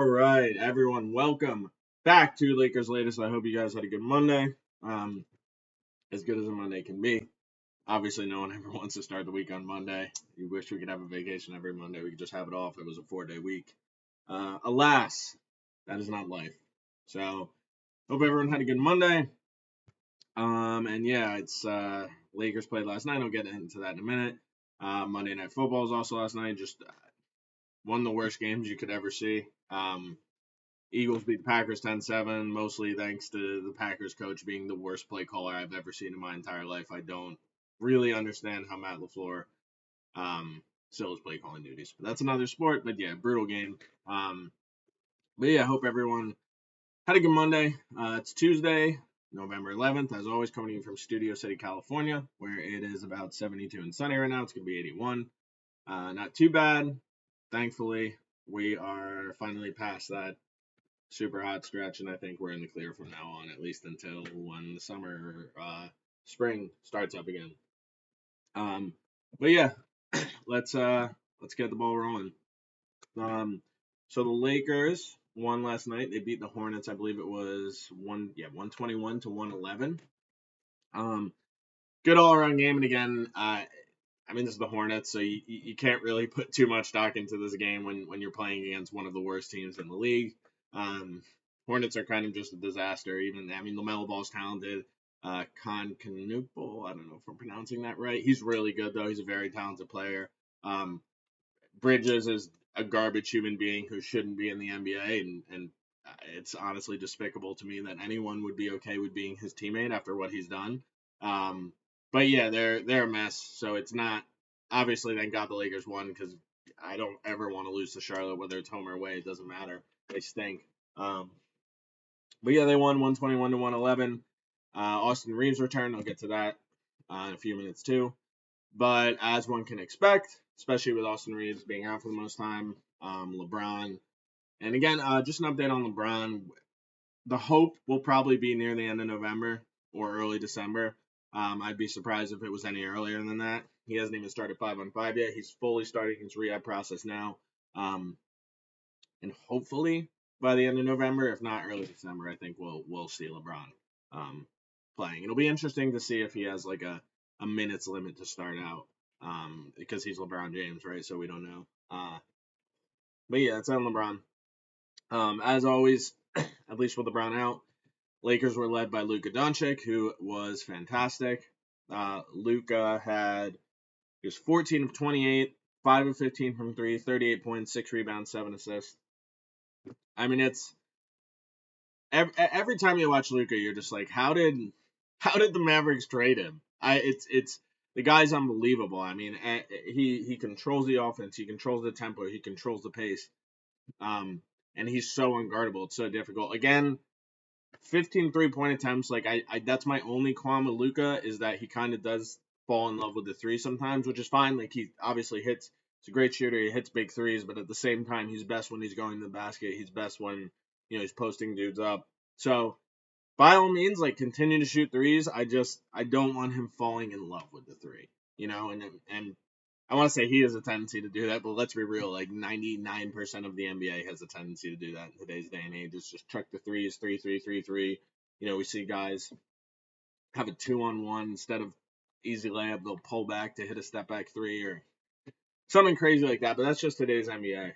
right, everyone, welcome back to Lakers Latest. I hope you guys had a good Monday. Um, as good as a Monday can be. Obviously, no one ever wants to start the week on Monday. You wish we could have a vacation every Monday. We could just have it off. It was a 4-day week. Alas, that is not life. So, hope everyone had a good Monday. And yeah, it's Lakers played last night. I'll get into that in a minute. Monday Night Football was also last night. Just one of the worst games you could ever see. Eagles beat the Packers 10-7, mostly thanks to the Packers coach being the worst play caller I've ever seen in my entire life. I don't really understand how Matt LaFleur still has play calling duties. But that's another sport, but yeah, brutal game. But yeah, I hope everyone had a good Monday. It's Tuesday, November 11th, as always, coming in from Studio City, California, where it is about 72 and sunny right now. It's going to be 81. Not too bad. Thankfully, we are finally past that super hot stretch, and I think we're in the clear from now on, at least until when the summer, spring starts up again. But yeah, let's get the ball rolling. So the Lakers won last night. They beat the Hornets. I believe it was 121 to 111. Good all around game, and again, this is the Hornets, so you can't really put too much stock into this game when you're playing against one of the worst teams in the league. Hornets are kind of just a disaster. LaMelo Ball's talented. Concanupal, I don't know if I'm pronouncing that right. He's really good, though. He's a very talented player. Bridges is a garbage human being who shouldn't be in the NBA, and it's honestly despicable to me that anyone would be okay with being his teammate after what he's done. But yeah, they're a mess. So it's not, obviously, thank God the Lakers won, because I don't ever want to lose to Charlotte, whether it's home or away. It doesn't matter. They stink. But yeah, they won 121 to 111. Austin Reeves returned. I'll get to that in a few minutes too. But as one can expect, especially with Austin Reeves being out for the most time, LeBron. And again, just an update on LeBron. The hope will probably be near the end of November or early December. I'd be surprised if it was any earlier than that. He hasn't even started 5-on-5 yet. He's fully starting his rehab process now. And hopefully by the end of November, if not early December, I think we'll see LeBron playing. It'll be interesting to see if he has like a minutes limit to start out, because he's LeBron James, right? So we don't know. But yeah, it's on LeBron. As always, at least with LeBron out, Lakers were led by Luka Doncic, who was fantastic. Luka he was 14 of 28, 5 of 15 from 3, 38 points, 6 rebounds, 7 assists. It's every time you watch Luka, you're just like, how did the Mavericks trade him? It's the guy's unbelievable. He controls the offense, he controls the tempo, he controls the pace, and he's so unguardable. It's so difficult. Again, 15 3-point attempts. Like I that's my only qualm with Luka, is that he kind of does fall in love with the three sometimes, which is fine. Like, he obviously hits. He's a great shooter. He hits big threes, but at the same time, he's best when he's going to the basket. He's best when he's posting dudes up. So by all means, like, continue to shoot threes. I don't want him falling in love with the three. And I want to say he has a tendency to do that, but let's be real. Like, 99% of the NBA has a tendency to do that in today's day and age. It's just chuck the threes, 3-3-3-3. We see guys have a 2-on-1 instead of easy layup. They'll pull back to hit a step back three or something crazy like that. But that's just today's NBA.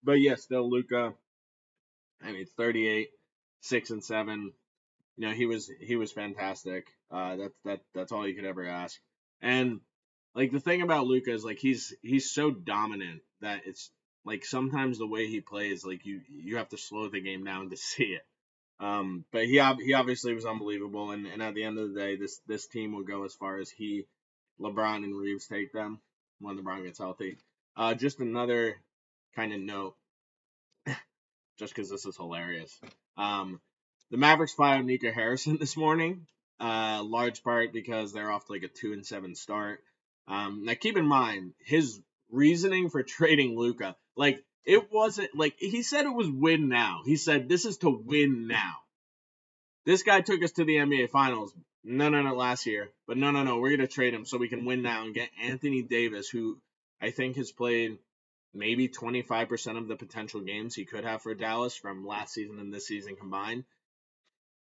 But yeah, still Luka. 38, 6 and 7. He was fantastic. That's all you could ever ask. And like, the thing about Luka is, like, he's so dominant that it's like sometimes the way he plays, like, you have to slow the game down to see it. But he obviously was unbelievable, and at the end of the day, this team will go as far as LeBron and Reeves take them when LeBron gets healthy. Just another kind of note, just because this is hilarious. The Mavericks fired Nico Harrison this morning, large part because they're off to like a 2-7 start. Now keep in mind his reasoning for trading Luka. Like, it wasn't like he said it was win now. He said this is to win now. This guy took us to the NBA Finals. No, last year. But no, we're going to trade him so we can win now and get Anthony Davis, who I think has played maybe 25% of the potential games he could have for Dallas from last season and this season combined.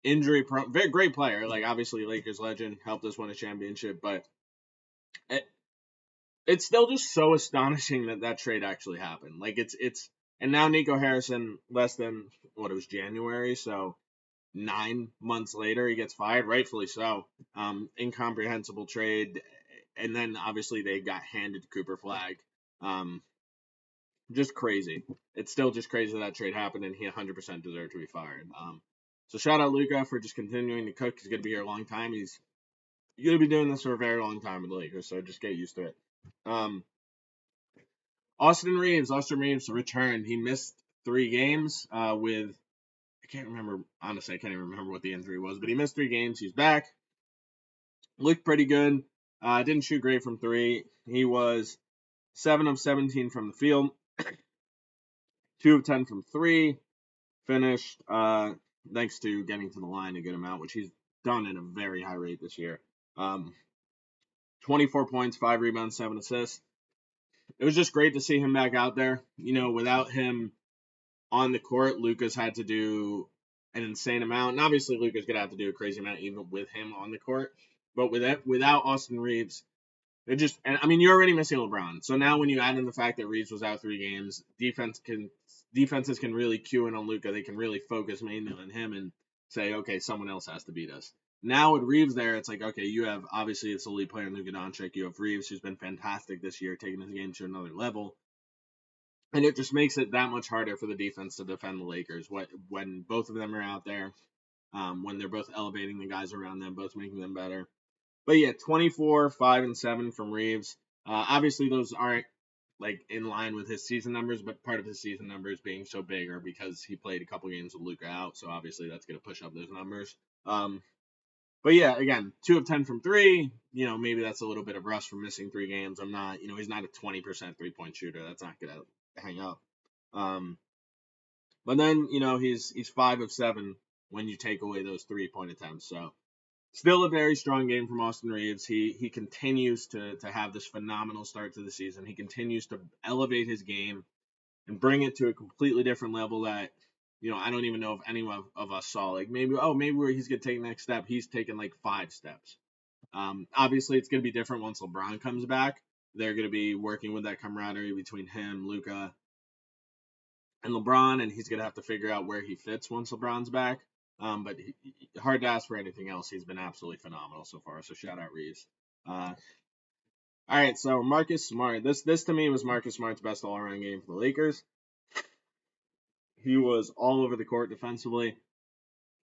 Injury prone, very great player. Like, obviously, Lakers legend, helped us win a championship, but it, it's still just so astonishing that that trade actually happened. Like, and now Nico Harrison, less than what, it was January, so 9 months later he gets fired, rightfully so. Incomprehensible trade, and then obviously they got handed Cooper Flag. Just crazy. It's still just crazy that trade happened, and he 100% deserved to be fired. So shout out Luka for just continuing to cook. He's going to be here a long time. He's going to be doing this for a very long time with the Lakers, so just get used to it. Austin Reeves returned. He missed 3 games with, I can't remember, honestly, I can't even remember what the injury was, but he missed 3 games. He's back. Looked pretty good. Didn't shoot great from 3. He was 7 of 17 from the field, 2 of 10 from 3. Finished, thanks to getting to the line a good amount, which he's done at a very high rate this year. 24 points, 5 rebounds, 7 assists. It was just great to see him back out there. You know, without him on the court, Luka's had to do an insane amount. And obviously, Luka's going to have to do a crazy amount even with him on the court. But without Austin Reeves, you're already missing LeBron. So now when you add in the fact that Reeves was out 3 games, defenses can really cue in on Luka. They can really focus mainly on him and say, okay, someone else has to beat us. Now with Reeves there, it's like, okay, you have, obviously it's the lead player in Luka Doncic. You have Reeves, who's been fantastic this year, taking his game to another level. And it just makes it that much harder for the defense to defend the Lakers when both of them are out there, when they're both elevating the guys around them, both making them better. But yeah, 24, 5, and 7 from Reeves. Obviously, those aren't like in line with his season numbers, but part of his season numbers being so big are because he played a couple games with Luka out, so obviously that's going to push up those numbers. But yeah, again, 2 of 10 from 3. You know, maybe that's a little bit of rust from missing 3 games. He's not a 20% 3-point shooter. That's not going to hang up. But then, he's 5 of 7 when you take away those 3-point attempts. So still a very strong game from Austin Reeves. He continues to have this phenomenal start to the season. He continues to elevate his game and bring it to a completely different level that, I don't even know if anyone of us saw. Like, maybe where he's going to take the next step. He's taken like 5 steps. Obviously, it's going to be different once LeBron comes back. They're going to be working with that camaraderie between him, Luka, and LeBron, and he's going to have to figure out where he fits once LeBron's back. But hard to ask for anything else. He's been absolutely phenomenal so far. So shout out Reeves. All right, so Marcus Smart. This to me was Marcus Smart's best all-around game for the Lakers. He was all over the court defensively.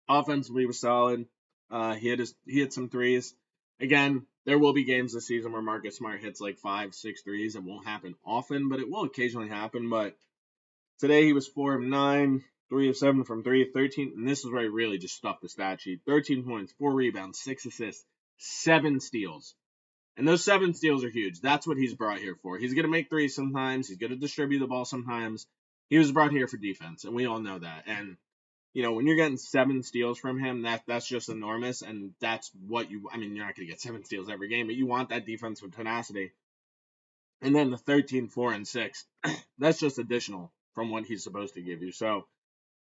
Offensively was solid. He hit some threes. Again, there will be games this season where Marcus Smart hits like 5, 6 threes. It won't happen often, but it will occasionally happen. But today he was 4 of 9, 3 of 7 from 3, 13, and this is where he really just stuffed the stat sheet. 13 points, 4 rebounds, 6 assists, 7 steals. And those 7 steals are huge. That's what he's brought here for. He's going to make threes sometimes. He's going to distribute the ball sometimes. He was brought here for defense, and we all know that. And, when you're getting 7 steals from him, that's just enormous, and that's what you're not going to get 7 steals every game, but you want that defensive tenacity. And then the 13, 4, and 6, that's just additional from what he's supposed to give you. So,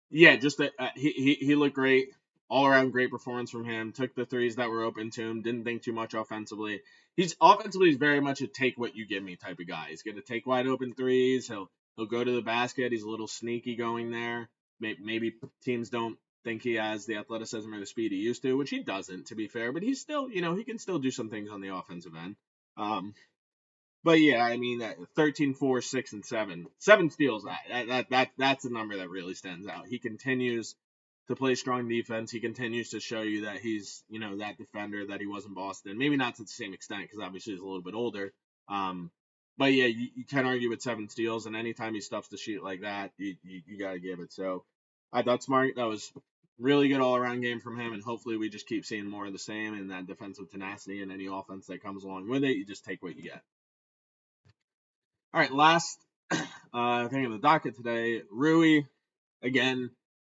yeah, just that he looked great. All around great performance from him. Took the threes that were open to him. Didn't think too much offensively. He's very much a take what you give me type of guy. He's going to take wide open threes. He'll go to the basket. He's a little sneaky going there. Maybe teams don't think he has the athleticism or the speed he used to, which he doesn't, to be fair. But he's still, he can still do some things on the offensive end. But yeah, 13, 4, 6, and 7. 7 steals. That's a number that really stands out. He continues to play strong defense. He continues to show you that he's, that defender that he was in Boston. Maybe not to the same extent because obviously he's a little bit older. But yeah, you can't argue with 7 steals, and anytime he stuffs the sheet like that, you got to give it. So I thought Smart, that was really good all-around game from him, and hopefully we just keep seeing more of the same and that defensive tenacity and any offense that comes along with it. You just take what you get. All right, last thing on the docket today, Rui. Again,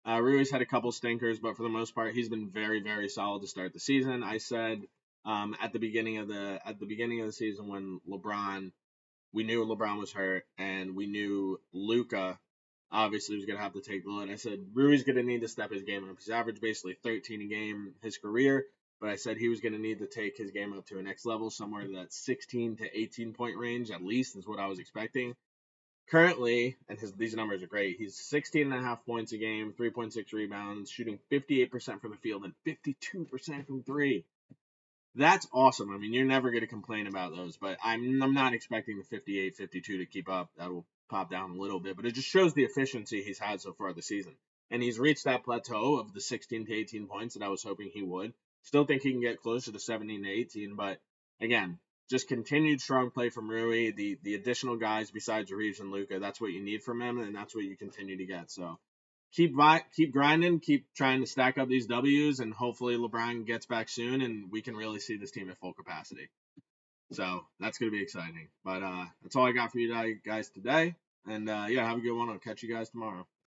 Rui's had a couple stinkers, but for the most part, he's been very, very solid to start the season. I said at the beginning of the season when LeBron we knew LeBron was hurt, and we knew Luka obviously was going to have to take the load. I said Rui's going to need to step his game up. He's averaged basically 13 a game his career, but I said he was going to need to take his game up to a next level, somewhere to that 16 to 18 point range at least is what I was expecting. Currently, and these numbers are great, he's 16.5 points a game, 3.6 rebounds, shooting 58% from the field and 52% from three. That's awesome. I mean, you're never going to complain about those, but I'm not expecting the 58, 52 to keep up. That'll pop down a little bit, but it just shows the efficiency he's had so far this season. And he's reached that plateau of the 16 to 18 points that I was hoping he would. Still think he can get closer to 17 to 18, but again, just continued strong play from Rui. The additional guys besides Reeves and Luka, that's what you need from him, and that's what you continue to get. So keep grinding, keep trying to stack up these W's, and hopefully LeBron gets back soon, and we can really see this team at full capacity. So that's going to be exciting. But that's all I got for you guys today. And yeah, have a good one. I'll catch you guys tomorrow.